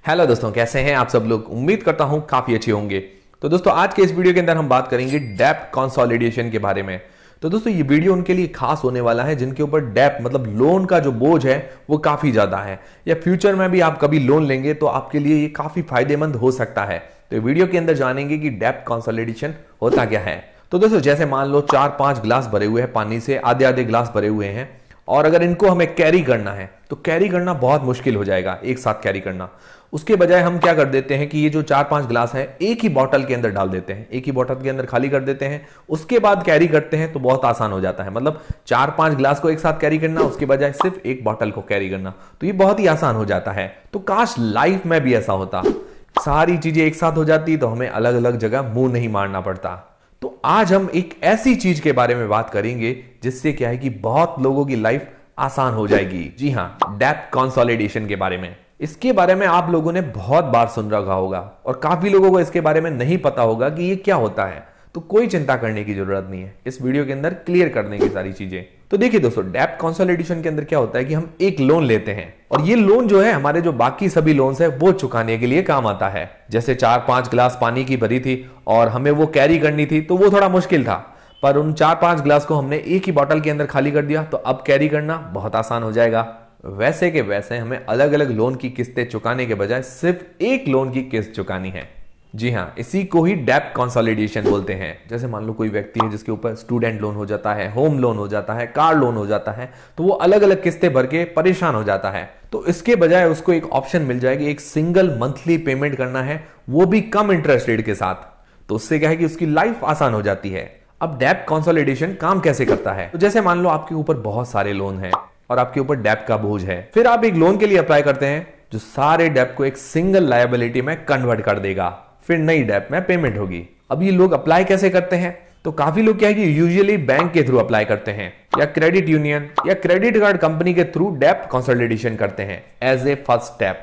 Hello दोस्तों, कैसे हैं आप सब लोग। उम्मीद करता हूं काफी अच्छे होंगे। तो दोस्तों आज के इस वीडियो के अंदर हम बात करेंगे डेप्ट कंसोलिडेशन के बारे में। तो दोस्तों ये वीडियो उनके लिए खास होने वाला है जिनके ऊपर डेप्ट मतलब लोन का जो बोझ है वो काफी ज्यादा है, या फ्यूचर में भी आप कभी लोन लेंगे तो आपके लिए ये काफी फायदेमंद हो सकता है। तो वीडियो के अंदर जानेंगे कि डेप्ट कंसोलिडेशन होता क्या है। तो दोस्तों जैसे मान लो 4-5 गिलास भरे हुए हैं पानी से, आधे आधे गिलास भरे हुए हैं, और अगर इनको हमें कैरी करना है तो कैरी करना बहुत मुश्किल हो जाएगा, एक साथ कैरी करना। उसके बजाय हम क्या कर देते हैं कि ये जो 4-5 गिलास है एक ही बॉटल के अंदर डाल देते हैं, एक ही बॉटल के अंदर खाली कर देते हैं, उसके बाद कैरी करते हैं तो बहुत आसान हो जाता है। मतलब 4-5 गिलास को एक साथ कैरी करना, उसके बजाय सिर्फ एक बॉटल को कैरी करना, तो ये बहुत ही आसान हो जाता है। तो काश लाइफ में भी ऐसा होता, सारी चीजें एक साथ हो जाती तो हमें अलग अलग जगह मुंह नहीं मारना पड़ता। तो आज हम एक ऐसी चीज के बारे में बात करेंगे जिससे क्या है कि बहुत लोगों की लाइफ आसान हो जाएगी। जी हां, डेप्ट कंसोलिडेशन के बारे में। इसके बारे में आप लोगों ने बहुत बार सुन रखा होगा और काफी लोगों को इसके बारे में नहीं पता होगा कि ये क्या होता है। तो कोई चिंता करने की जरूरत नहीं है, इस वीडियो के अंदर क्लियर कर देंगे सारी चीजें। तो देखिए दोस्तों, डेप्ट कंसोलिडेशन के अंदर क्या होता है कि हम एक लोन लेते हैं और ये लोन जो है हमारे जो बाकी सभी लोन्स है वो चुकाने के लिए काम आता है। जैसे 4-5 गिलास पानी की भरी थी और हमें वो कैरी करनी थी तो वो थोड़ा मुश्किल था, पर उन 4-5 गिलास को हमने एक ही बॉटल के अंदर खाली कर दिया तो अब कैरी करना बहुत आसान हो जाएगा। वैसे के वैसे हमें अलग अलग लोन की किस्तें चुकाने के बजाय सिर्फ एक लोन की किस्त चुकानी है। जी हाँ, इसी को ही डेप्ट कंसोलिडेशन बोलते हैं। जैसे मान लो कोई व्यक्ति है जिसके ऊपर स्टूडेंट लोन हो जाता है, होम लोन हो जाता है, कार लोन हो जाता है, तो वो अलग अलग किस्तें भर के परेशान हो जाता है। तो इसके बजाय उसको एक ऑप्शन मिल जाएगी, एक सिंगल मंथली पेमेंट करना है, वो भी कम इंटरेस्ट रेट के साथ। तो उससे क्या है कि उसकी लाइफ आसान हो जाती है। अब डेप्ट कंसोलिडेशन काम कैसे करता है? तो जैसे मान लो आपके ऊपर बहुत सारे लोन हैं और आपके ऊपर डेप्ट का बोझ है, फिर आप एक लोन के लिए अप्लाई करते हैं जो सारे डेप्ट को एक सिंगल लायबिलिटी में कन्वर्ट कर देगा, फिर नई डेप्ट में पेमेंट होगी। अब ये लोग अप्लाई कैसे करते हैं? तो काफी लोग क्या है कि यूजुअली बैंक के थ्रू अप्लाई करते हैं, या क्रेडिट यूनियन या क्रेडिट कार्ड कंपनी के थ्रू डेप्ट कंसोलिडेशन करते हैं एज ए फर्स्ट स्टेप।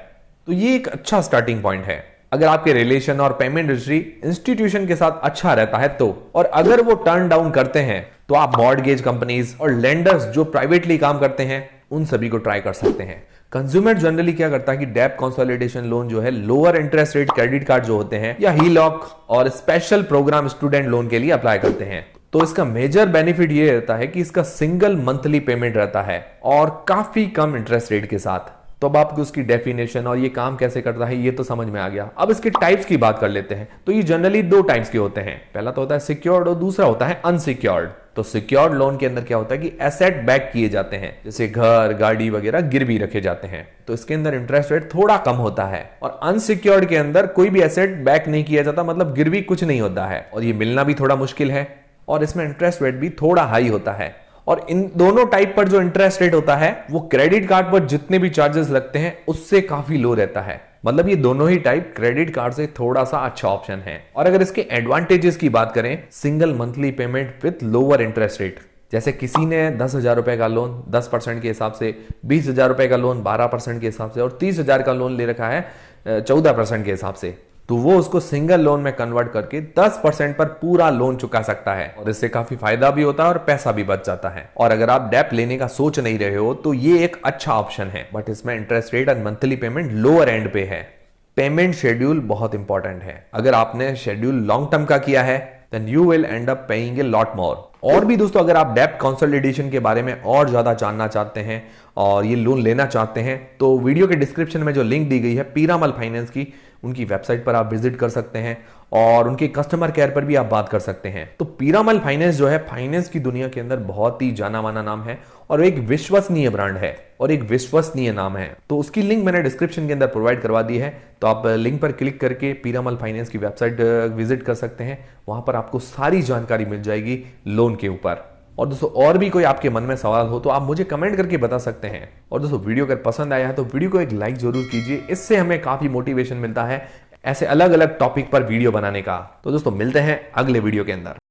तो ये एक अच्छा स्टार्टिंग पॉइंट है अगर आपके रिलेशन और पेमेंट हिस्ट्री इंस्टीट्यूशन के साथ अच्छा रहता है तो। और अगर वो टर्न डाउन करते हैं तो आप मॉर्टगेज कंपनीज और लेंडर्स जो प्राइवेटली काम करते हैं उन सभी को ट्राई कर सकते हैं। कंज्यूमर जनरली क्या करता है कि डेप्ट कंसोलिडेशन लोन जो है lower interest rate credit card जो होते हैं या हीलॉक और स्पेशल प्रोग्राम स्टूडेंट लोन के लिए अप्लाई करते हैं। तो इसका मेजर बेनिफिट ये रहता है कि इसका सिंगल मंथली पेमेंट रहता है और काफी कम इंटरेस्ट रेट के साथ। तो अब आपको उसकी डेफिनेशन और ये काम कैसे करता है ये तो समझ में आ गया। अब इसके टाइप्स की बात कर लेते हैं। तो ये जनरली 2 टाइप्स के होते हैं, पहला तो होता है सिक्योर्ड और दूसरा होता है अनसिक्योर्ड। तो सिक्योर्ड लोन के अंदर क्या होता है कि एसेट बैक किए जाते हैं, जैसे घर, गाड़ी वगैरह गिरवी रखे जाते हैं, तो इसके अंदर इंटरेस्ट रेट थोड़ा कम होता है। और अनसिक्योर्ड के अंदर कोई भी एसेट बैक नहीं किया जाता, मतलब गिरवी कुछ नहीं होता है, और ये मिलना भी थोड़ा मुश्किल है, और इसमें इंटरेस्ट रेट भी थोड़ा हाई होता है। और इन दोनों टाइप पर जो इंटरेस्ट रेट होता है वो क्रेडिट कार्ड पर जितने भी चार्जेस लगते हैं उससे काफी लो रहता है। मतलब ये दोनों ही टाइप क्रेडिट कार्ड से थोड़ा सा अच्छा ऑप्शन है। और अगर इसके एडवांटेजेस की बात करें, single monthly payment with lower interest rate. जैसे किसी ने 10,000 रुपए का लोन 10% के हिसाब से, 20,000 रुपए का लोन 12% के हिसाब से, और 30,000 का लोन ले रखा है 14% के हिसाब से, तो वो उसको सिंगल लोन में कन्वर्ट करके 10% पर पूरा लोन चुका सकता है, और इससे काफी फायदा भी होता है और पैसा भी बच जाता है। और अगर आप डेप्ट लेने का सोच नहीं रहे हो तो ये एक अच्छा ऑप्शन है, बट इसमें इंटरेस्ट रेट और मंथली पेमेंट लोअर एंड पे है। पेमेंट शेड्यूल बहुत इंपॉर्टेंट है। अगर आपने शेड्यूल लॉन्ग टर्म का किया है then you will end up paying a lot more. और भी दोस्तों, अगर आप डेप्ट कंसोलिडेशन के बारे में और ज्यादा जानना चाहते हैं और ये लोन लेना चाहते हैं तो वीडियो के डिस्क्रिप्शन में जो लिंक दी गई है पीरामल फाइनेंस की, उनकी वेबसाइट पर आप विजिट कर सकते हैं और उनके कस्टमर केयर पर भी आप बात कर सकते हैं। तो पीरामल फाइनेंस जो है फाइनेंस की दुनिया के अंदर बहुत ही जाना माना नाम है और एक विश्वसनीय ब्रांड है और एक विश्वसनीय नाम है। तो उसकी लिंक मैंने डिस्क्रिप्शन के अंदर प्रोवाइड करवा दी है, तो आप लिंक पर क्लिक करके पीरामल फाइनेंस की वेबसाइट विजिट कर सकते हैं। वहां पर आपको सारी जानकारी मिल जाएगी लोन के ऊपर। और दोस्तों, और भी कोई आपके मन में सवाल हो तो आप मुझे कमेंट करके बता सकते हैं। और दोस्तों, वीडियो अगर पसंद आया है तो वीडियो को एक लाइक जरूर कीजिए, इससे हमें काफी मोटिवेशन मिलता है ऐसे अलग अलग टॉपिक पर वीडियो बनाने का। तो दोस्तों, मिलते हैं अगले वीडियो के अंदर।